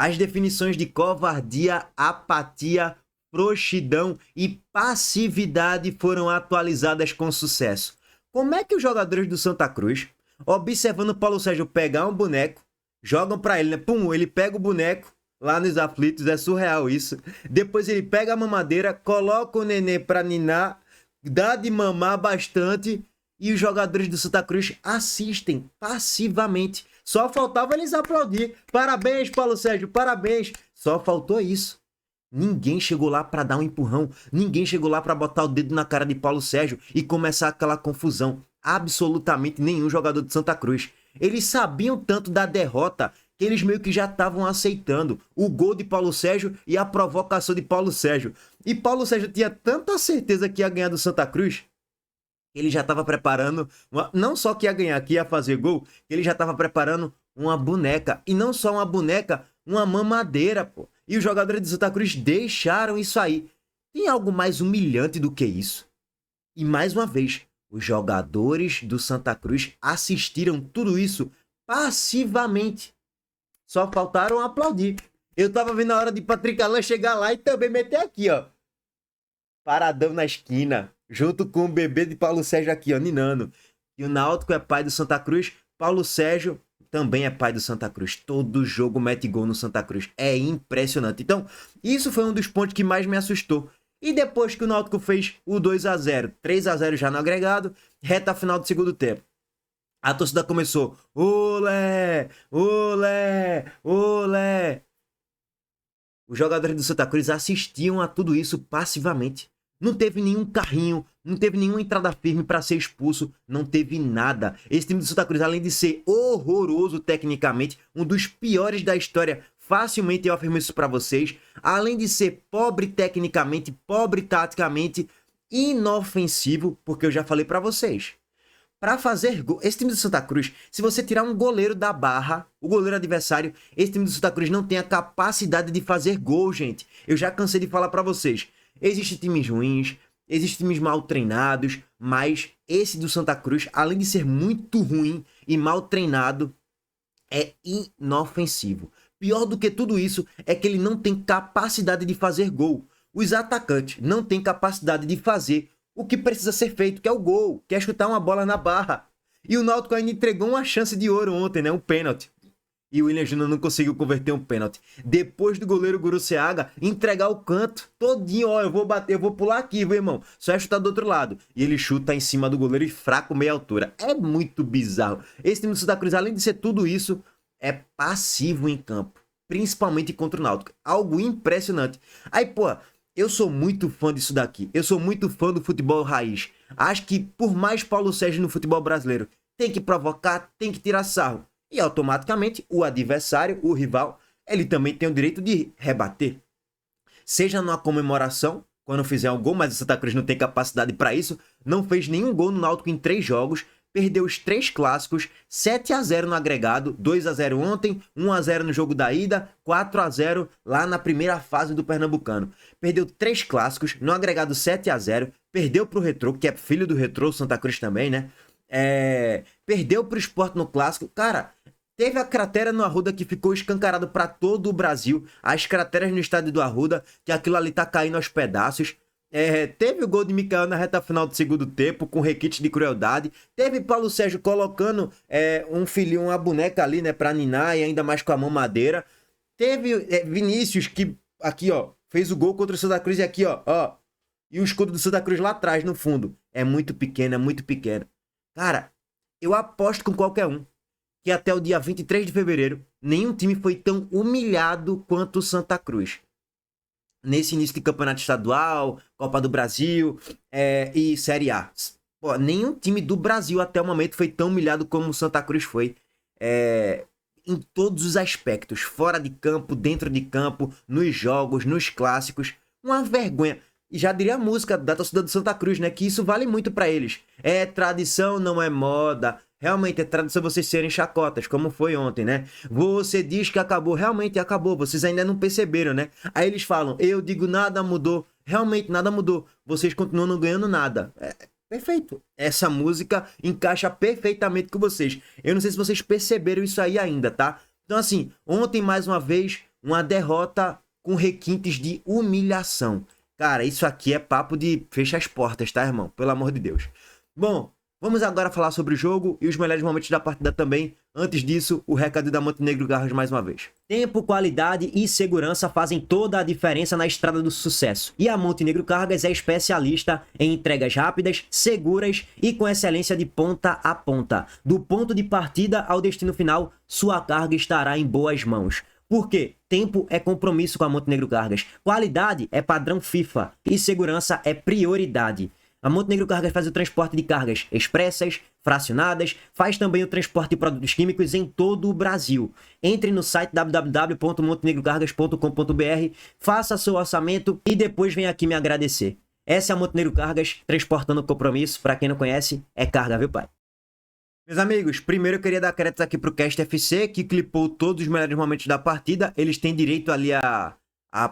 As definições de covardia, apatia, frouxidão e passividade foram atualizadas com sucesso. Como é que os jogadores do Santa Cruz, observando o Paulo Sérgio pegar um boneco, jogam pra ele, né? Pum, ele pega o boneco lá nos aflitos, é surreal isso. Depois ele pega a mamadeira, coloca o nenê pra ninar, dá de mamar bastante e os jogadores do Santa Cruz assistem passivamente. Só faltava eles aplaudir. Parabéns, Paulo Sérgio, parabéns. Só faltou isso. Ninguém chegou lá para dar um empurrão. Ninguém chegou lá para botar o dedo na cara de Paulo Sérgio e começar aquela confusão. Absolutamente nenhum jogador de Santa Cruz. Eles sabiam tanto da derrota que eles meio que já estavam aceitando o gol de Paulo Sérgio e a provocação de Paulo Sérgio. E Paulo Sérgio tinha tanta certeza que ia ganhar do Santa Cruz, ele já estava preparando, não só que ia ganhar, que ia fazer gol, ele já estava preparando uma boneca. E não só uma boneca, uma mamadeira, pô. E os jogadores de Santa Cruz deixaram isso aí. Tem algo mais humilhante do que isso? E mais uma vez, os jogadores do Santa Cruz assistiram tudo isso passivamente. Só faltaram aplaudir. Eu tava vendo a hora de Patrick Alain chegar lá e também meter aqui, ó. Paradão na esquina, junto com o bebê de Paulo Sérgio aqui, ó, ninando. E o Náutico é pai do Santa Cruz, Paulo Sérgio também é pai do Santa Cruz. Todo jogo mete gol no Santa Cruz. É impressionante. Então, isso foi um dos pontos que mais me assustou. E depois que o Náutico fez o 2-0, 3-0 já no agregado, reta final do segundo tempo, a torcida começou: olé, olé, olé. Os jogadores do Santa Cruz assistiam a tudo isso passivamente. Não teve nenhum carrinho, não teve nenhuma entrada firme para ser expulso, não teve nada. Esse time do Santa Cruz, além de ser horroroso tecnicamente, um dos piores da história, facilmente eu afirmo isso para vocês, além de ser pobre tecnicamente, pobre taticamente, inofensivo, porque eu já falei para vocês. Para fazer gol, esse time do Santa Cruz, se você tirar um goleiro da barra, o goleiro adversário, esse time do Santa Cruz não tem a capacidade de fazer gol, gente. Eu já cansei de falar para vocês. Existem times ruins, existem times mal treinados, mas esse do Santa Cruz, além de ser muito ruim e mal treinado, é inofensivo. Pior do que tudo isso é que ele não tem capacidade de fazer gol. Os atacantes não têm capacidade de fazer o que precisa ser feito, que é o gol, que é chutar uma bola na barra. E o Náutico ainda entregou uma chance de ouro ontem, né? Um pênalti. E o William Júnior não conseguiu converter um pênalti. Depois do goleiro Guruseaga entregar o canto todinho, ó, eu vou bater, eu vou pular aqui, viu, irmão? Só é chutar do outro lado. E ele chuta em cima do goleiro e fraco, meia altura. É muito bizarro. Esse time do Santa Cruz, além de ser tudo isso, é passivo em campo. Principalmente contra o Náutico. Algo impressionante. Aí, pô, eu sou muito fã disso daqui. Eu sou muito fã do futebol raiz. Acho que, por mais Paulo Sérgio no futebol brasileiro, tem que provocar, tem que tirar sarro. E automaticamente o adversário, o rival, ele também tem o direito de rebater. Seja numa comemoração, quando fizer um gol, mas o Santa Cruz não tem capacidade para isso, não fez nenhum gol no Náutico em 3 jogos, perdeu os 3 clássicos, 7-0 no agregado, 2-0 ontem, 1-0 no jogo da ida, 4-0 lá na primeira fase do Pernambucano. Perdeu 3 clássicos, no agregado 7-0, perdeu pro Retrô, que é filho do Retrô, Santa Cruz também, né? Perdeu pro Sport no clássico. Cara, teve a cratera no Arruda que ficou escancarado para todo o Brasil. As crateras no estádio do Arruda, que aquilo ali tá caindo aos pedaços. Teve o gol de Micael na reta final do segundo tempo, com requinte de crueldade. Teve Paulo Sérgio colocando um filhinho, uma boneca ali, né, pra ninar, e ainda mais com a mamadeira. Teve Vinícius, que aqui, ó, fez o gol contra o Santa Cruz, e aqui, ó. E o escudo do Santa Cruz lá atrás, no fundo. É muito pequeno, é muito pequeno. Cara, eu aposto com qualquer um que até o dia 23 de fevereiro, nenhum time foi tão humilhado quanto o Santa Cruz. Nesse início de campeonato estadual, Copa do Brasil e Série A. Pô, nenhum time do Brasil até o momento foi tão humilhado como o Santa Cruz foi. Em todos os aspectos. Fora de campo, dentro de campo, nos jogos, nos clássicos. Uma vergonha. E já diria a música da torcida do Santa Cruz, né? Que isso vale muito pra eles. É tradição, não é moda. Realmente é tradição vocês serem chacotas, como foi ontem, né? Você diz que acabou, realmente acabou, vocês ainda não perceberam, né? Aí eles falam, eu digo nada mudou, realmente nada mudou, vocês continuam não ganhando nada. Perfeito, essa música encaixa perfeitamente com vocês. Eu não sei se vocês perceberam isso aí ainda, tá? Então assim, ontem mais uma vez, uma derrota com requintes de humilhação. Cara, isso aqui é papo de fecha as portas, tá, irmão? Pelo amor de Deus. Bom, vamos agora falar sobre o jogo e os melhores momentos da partida também. Antes disso, o recado da Montenegro Garras mais uma vez. Tempo, qualidade e segurança fazem toda a diferença na estrada do sucesso. E a Montenegro Cargas é especialista em entregas rápidas, seguras e com excelência de ponta a ponta. Do ponto de partida ao destino final, sua carga estará em boas mãos. Por quê? Tempo é compromisso com a Montenegro Cargas, qualidade é padrão FIFA e segurança é prioridade. A Montenegro Cargas faz o transporte de cargas expressas, fracionadas, faz também o transporte de produtos químicos em todo o Brasil. Entre no site www.montenegrocargas.com.br, faça seu orçamento e depois vem aqui me agradecer. Essa é a Montenegro Cargas, transportando compromisso. Para quem não conhece, é carga, viu, pai? Meus amigos, primeiro eu queria dar créditos aqui pro Cast FC, que clipou todos os melhores momentos da partida. Eles têm direito ali a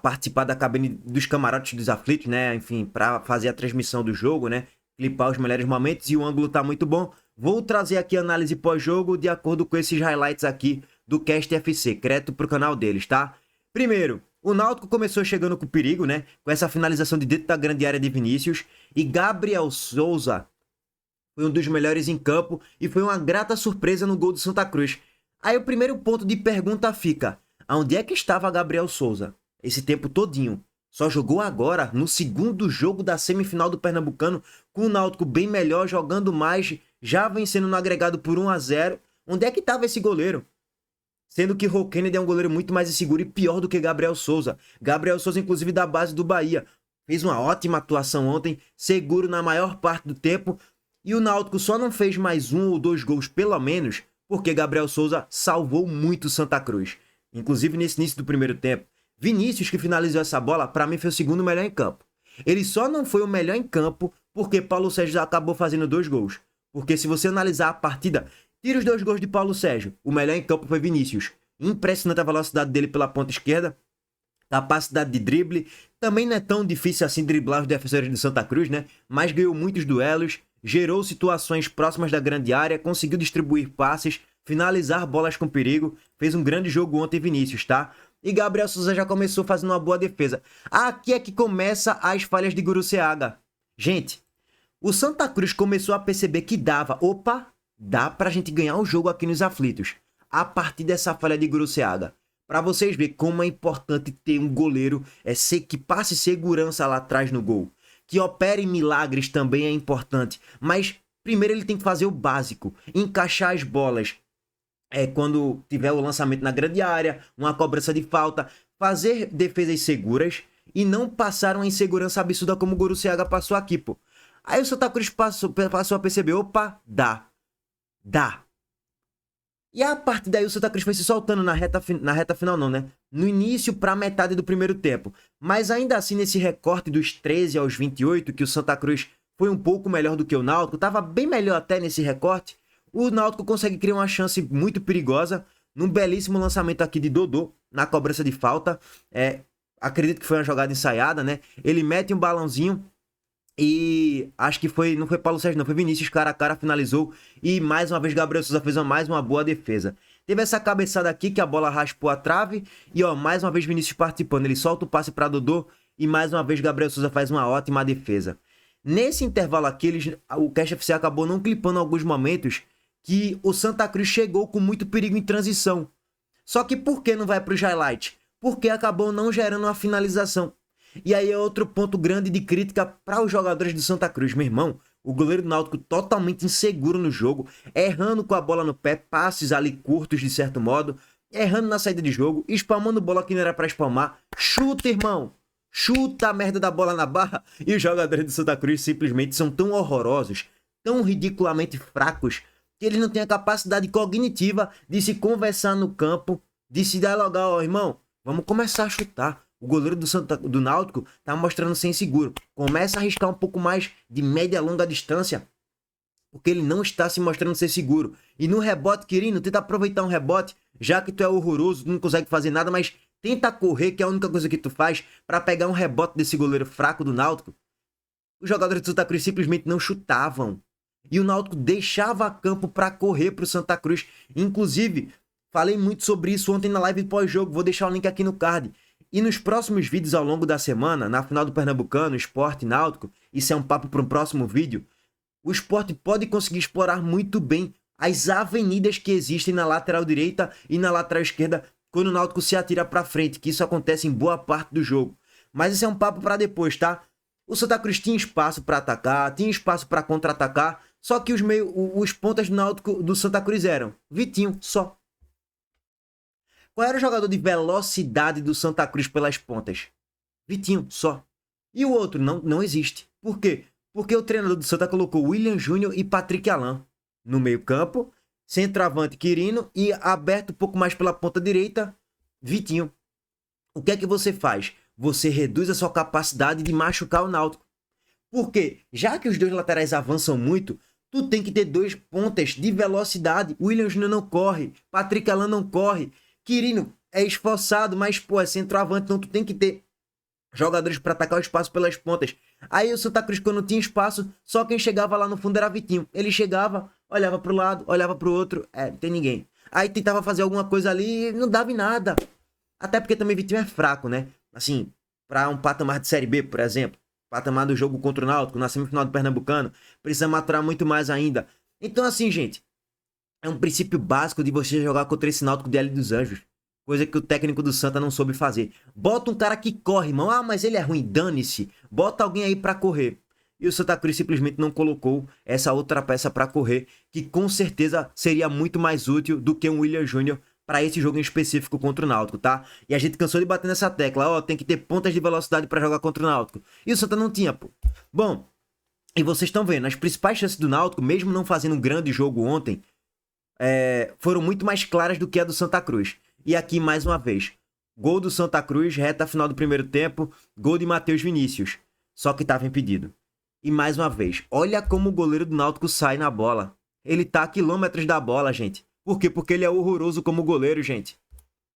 participar da cabine dos camarotes dos aflitos, né? Enfim, para fazer a transmissão do jogo, né? Clipar os melhores momentos e o ângulo tá muito bom. Vou trazer aqui a análise pós-jogo de acordo com esses highlights aqui do Cast FC, crédito pro canal deles, tá? Primeiro, o Náutico começou chegando com perigo, né? Com essa finalização de dentro da grande área de Vinícius. E Gabriel Souza foi um dos melhores em campo e foi uma grata surpresa no gol do Santa Cruz. Aí o primeiro ponto de pergunta fica: aonde é que estava Gabriel Souza esse tempo todinho? Só jogou agora, no segundo jogo da semifinal do Pernambucano, com o Náutico bem melhor, jogando mais, já vencendo no agregado por 1-0. Onde é que estava esse goleiro? Sendo que Raul Kennedy é um goleiro muito mais inseguro e pior do que Gabriel Souza. Gabriel Souza, inclusive, da base do Bahia. Fez uma ótima atuação ontem, seguro na maior parte do tempo. E o Náutico só não fez mais 1 ou 2 gols, pelo menos, porque Gabriel Souza salvou muito o Santa Cruz. Inclusive, nesse início do primeiro tempo, Vinícius, que finalizou essa bola, para mim foi o segundo melhor em campo. Ele só não foi o melhor em campo porque Paulo Sérgio acabou fazendo 2 gols. Porque se você analisar a partida, tira os 2 gols de Paulo Sérgio, o melhor em campo foi Vinícius. Impressionante a velocidade dele pela ponta esquerda, capacidade de drible. Também não é tão difícil assim driblar os defensores do Santa Cruz, né? Mas ganhou muitos duelos, gerou situações próximas da grande área, conseguiu distribuir passes, finalizar bolas com perigo, fez um grande jogo ontem Vinícius, tá? E Gabriel Souza já começou fazendo uma boa defesa. Aqui é que começa as falhas de Guruseaga. Gente, o Santa Cruz começou a perceber que dá pra gente ganhar o jogo aqui nos aflitos, a partir dessa falha de Guruseaga. Pra vocês verem como é importante ter um goleiro que passe segurança lá atrás no gol. Que opere milagres também é importante, mas primeiro ele tem que fazer o básico, encaixar as bolas quando tiver o lançamento na grande área, uma cobrança de falta, fazer defesas seguras e não passar uma insegurança absurda como o Guruseaga passou aqui, pô. Aí o Santa Cruz passou a perceber, dá. E a partir daí o Santa Cruz foi se soltando na reta final não, né? No início para metade do primeiro tempo. Mas ainda assim, nesse recorte dos 13 aos 28, que o Santa Cruz foi um pouco melhor do que o Náutico, tava bem melhor até nesse recorte, o Náutico consegue criar uma chance muito perigosa, num belíssimo lançamento aqui de Dodô, na cobrança de falta. Acredito que foi uma jogada ensaiada, né? Ele mete um balãozinho e acho que não foi Paulo Sérgio não, foi Vinícius, cara a cara, finalizou. E mais uma vez Gabriel Souza fez mais uma boa defesa. Teve essa cabeçada aqui que a bola raspou a trave e mais uma vez Vinícius participando. Ele solta o passe para Dodô e mais uma vez Gabriel Souza faz uma ótima defesa. Nesse intervalo aqui, o Cast FC acabou não clipando alguns momentos que o Santa Cruz chegou com muito perigo em transição. Só que por que não vai para os highlights? Porque acabou não gerando uma finalização. E aí é outro ponto grande de crítica para os jogadores do Santa Cruz. Meu irmão, o goleiro do Náutico totalmente inseguro no jogo, errando com a bola no pé, passes ali curtos de certo modo, errando na saída de jogo, espalmando bola que não era para espalmar. Chuta, irmão! Chuta a merda da bola na barra. E os jogadores do Santa Cruz simplesmente são tão horrorosos, tão ridiculamente fracos, que eles não têm a capacidade cognitiva de se conversar no campo, de se dialogar, irmão, vamos começar a chutar. O goleiro do Náutico tá mostrando ser inseguro. Começa a arriscar um pouco mais de média a longa distância, porque ele não está se mostrando ser seguro. E no rebote, querido, tenta aproveitar um rebote, já que tu é horroroso, tu não consegue fazer nada, mas tenta correr, que é a única coisa que tu faz, para pegar um rebote desse goleiro fraco do Náutico. Os jogadores do Santa Cruz simplesmente não chutavam. E o Náutico deixava campo para correr pro Santa Cruz. Inclusive, Falei muito sobre isso ontem na live pós-jogo, vou deixar o link aqui no card. E nos próximos vídeos ao longo da semana, na final do Pernambucano, Sport e Náutico, isso é um papo para um próximo vídeo, o Sport pode conseguir explorar muito bem as avenidas que existem na lateral direita e na lateral esquerda quando o Náutico se atira para frente, que isso acontece em boa parte do jogo. Mas esse é um papo para depois, tá? O Santa Cruz tinha espaço para atacar, tinha espaço para contra-atacar, só que os pontas do Náutico do Santa Cruz eram Vitinho, só. Qual era o jogador de velocidade do Santa Cruz pelas pontas? Vitinho, só. E o outro não existe. Por quê? Porque o treinador do Santa colocou William Júnior e Patrick Alain no meio campo, centroavante Quirino e aberto um pouco mais pela ponta direita, Vitinho. O que é que você faz? Você reduz a sua capacidade de machucar o Náutico. Porque, já que os dois laterais avançam muito, tu tem que ter dois pontas de velocidade. William Júnior não corre, Patrick Alain não corre, Quirino é esforçado, mas pô, é centroavante, então tu tem que ter jogadores para atacar o espaço pelas pontas. Aí o Santa Cruz, quando tinha espaço, só quem chegava lá no fundo era Vitinho. Ele chegava, olhava pro lado, olhava pro outro, não tem ninguém. Aí tentava fazer alguma coisa ali e não dava em nada. Até porque também Vitinho é fraco, né? Assim, para um patamar de Série B, por exemplo, patamar do jogo contra o Náutico, na semifinal do Pernambucano, precisa maturar muito mais ainda. Então assim, gente, é um princípio básico de você jogar contra esse Náutico de L dos Anjos. Coisa que o técnico do Santa não soube fazer. Bota um cara que corre, irmão. Ah, mas ele é ruim, dane-se. Bota alguém aí pra correr. E o Santa Cruz simplesmente não colocou essa outra peça pra correr, que com certeza seria muito mais útil do que um William Júnior para esse jogo em específico contra o Náutico, tá? E a gente cansou de bater nessa tecla, ó, tem que ter pontas de velocidade pra jogar contra o Náutico. E o Santa não tinha, pô. Bom, e vocês estão vendo, as principais chances do Náutico, mesmo não fazendo um grande jogo ontem, foram muito mais claras do que a do Santa Cruz. E aqui, mais uma vez, gol do Santa Cruz, reta final do primeiro tempo, gol de Matheus Vinícius, só que estava impedido. E mais uma vez, olha como o goleiro do Náutico sai na bola. Ele tá a quilômetros da bola, gente. Por quê? Porque ele é horroroso como goleiro, gente.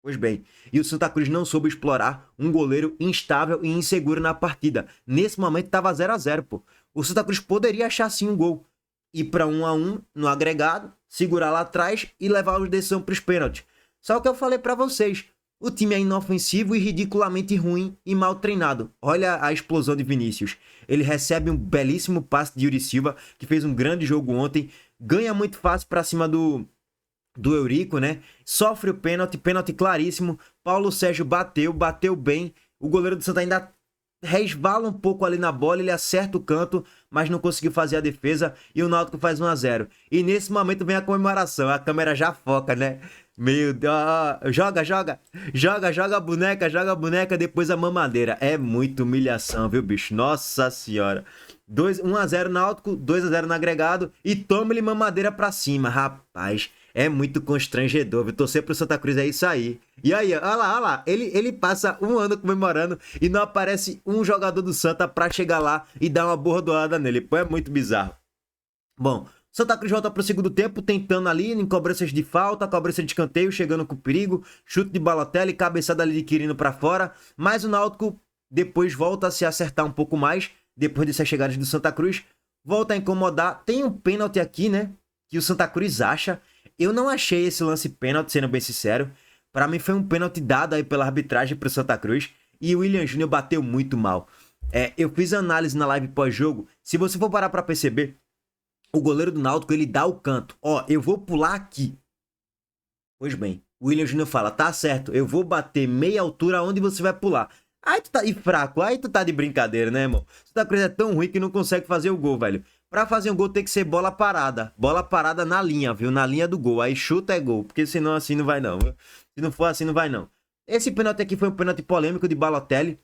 Pois bem, e o Santa Cruz não soube explorar um goleiro instável e inseguro na partida. Nesse momento estava 0-0, pô. O Santa Cruz poderia achar sim um gol. Ir para 1-1 no agregado, segurar lá atrás e levar a decisão para os pênaltis. Só que eu falei para vocês, o time é inofensivo e ridiculamente ruim e mal treinado. Olha a explosão de Vinícius. Ele recebe um belíssimo passe de Yuri Silva, que fez um grande jogo ontem. Ganha muito fácil para cima do Eurico, né? Sofre o pênalti claríssimo. Paulo Sérgio bateu bem. O goleiro do Santa ainda resvala um pouco ali na bola, ele acerta o canto, mas não conseguiu fazer a defesa e o Náutico faz 1-0. E nesse momento vem a comemoração, a câmera já foca, né? Meu Deus, joga a boneca, depois a mamadeira. É muita humilhação, viu, bicho? Nossa senhora. 1-0 Náutico, 2-0 no agregado e toma-lhe mamadeira pra cima, rapaz. É muito constrangedor, viu? Torcer pro Santa Cruz é isso aí. E aí, olha lá. Ele passa um ano comemorando e não aparece um jogador do Santa pra chegar lá e dar uma bordoada nele. Pô, é muito bizarro. Bom, Santa Cruz volta pro segundo tempo, tentando ali em cobranças de falta, cobrança de escanteio, chegando com perigo, chute de Balotelli, cabeçada ali de Quirino pra fora. Mas o Náutico depois volta a se acertar um pouco mais, depois dessas chegadas do Santa Cruz. Volta a incomodar. Tem um pênalti aqui, né? Que o Santa Cruz acha. Eu não achei esse lance pênalti, sendo bem sincero. Para mim foi um pênalti dado aí pela arbitragem pro Santa Cruz. E o William Júnior bateu muito mal. Eu fiz análise na live pós-jogo. Se você for parar para perceber, o goleiro do Náutico, ele dá o canto. Ó, eu vou pular aqui. Pois bem, o William Júnior fala, tá certo, eu vou bater meia altura onde você vai pular. Aí tu tá fraco, aí tu tá de brincadeira, né, irmão? Santa Cruz é tão ruim que não consegue fazer o gol, velho. Pra fazer um gol tem que ser bola parada. Bola parada na linha, viu? Na linha do gol. Aí chuta é gol. Porque senão assim não vai não. Se não for assim não vai não. Esse pênalti aqui foi um pênalti polêmico de Balotelli.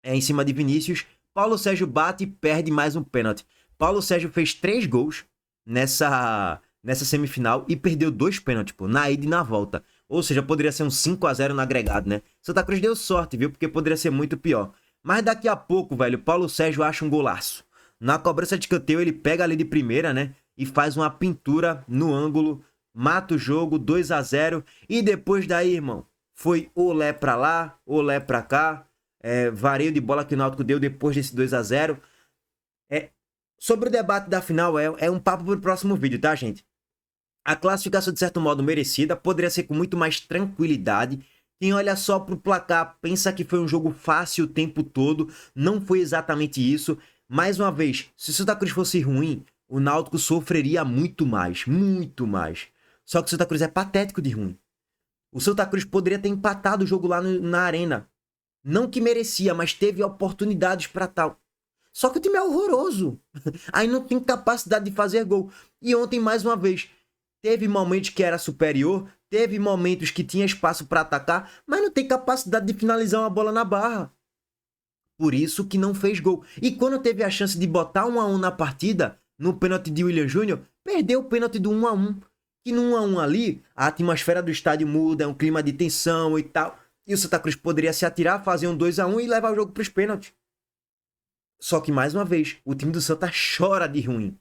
Em cima de Vinícius. Paulo Sérgio bate e perde mais um pênalti. Paulo Sérgio fez 3 gols nessa semifinal e perdeu 2 pênaltis, pô. Na ida e na volta. Ou seja, poderia ser um 5-0 no agregado, né? Santa Cruz deu sorte, viu? Porque poderia ser muito pior. Mas daqui a pouco, velho, Paulo Sérgio acha um golaço. Na cobrança de escanteio, ele pega ali de primeira, né? E faz uma pintura no ângulo, mata o jogo, 2-0. E depois daí, irmão, foi olé pra lá, olé pra cá. Vareio de bola que o Náutico deu depois desse 2-0. Sobre o debate da final, é um papo pro próximo vídeo, tá, gente? A classificação, de certo modo, merecida, poderia ser com muito mais tranquilidade. Quem olha só pro placar pensa que foi um jogo fácil o tempo todo, não foi exatamente isso. Mais uma vez, se o Santa Cruz fosse ruim, o Náutico sofreria muito mais, muito mais. Só que o Santa Cruz é patético de ruim. O Santa Cruz poderia ter empatado o jogo lá na arena. Não que merecia, mas teve oportunidades para tal. Só que o time é horroroso. Aí não tem capacidade de fazer gol. E ontem, mais uma vez, teve momentos que era superior, teve momentos que tinha espaço para atacar, mas não tem capacidade de finalizar uma bola na barra. Por isso que não fez gol. E quando teve a chance de botar 1-1 na partida, no pênalti de William Júnior, perdeu o pênalti do 1-1. Que no 1-1 ali, a atmosfera do estádio muda, é um clima de tensão e tal. E o Santa Cruz poderia se atirar, fazer um 2-1 e levar o jogo para os pênaltis. Só que, mais uma vez, o time do Santa chora de ruim.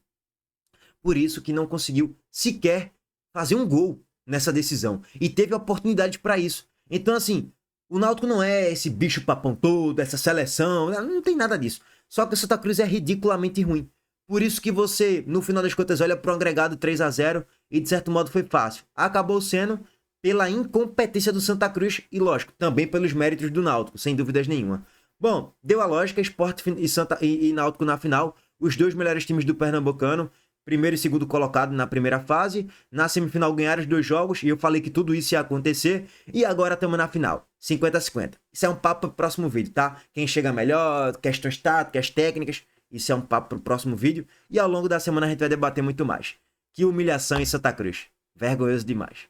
Por isso que não conseguiu sequer fazer um gol nessa decisão. E teve oportunidade para isso. Então, assim, o Náutico não é esse bicho papão todo, essa seleção, não tem nada disso. Só que o Santa Cruz é ridiculamente ruim. Por isso que você, no final das contas, olha pro agregado 3-0 e, de certo modo, foi fácil. Acabou sendo pela incompetência do Santa Cruz e, lógico, também pelos méritos do Náutico, sem dúvidas nenhuma. Bom, deu a lógica, Sport e Náutico na final, os dois melhores times do Pernambucano, primeiro e segundo colocado na primeira fase, na semifinal ganharam os 2 jogos, e eu falei que tudo isso ia acontecer, e agora estamos na final, 50-50. Isso é um papo pro próximo vídeo, tá? Quem chega melhor, questões táticas, técnicas, isso é um papo pro próximo vídeo, e ao longo da semana a gente vai debater muito mais. Que humilhação em Santa Cruz, vergonhoso demais.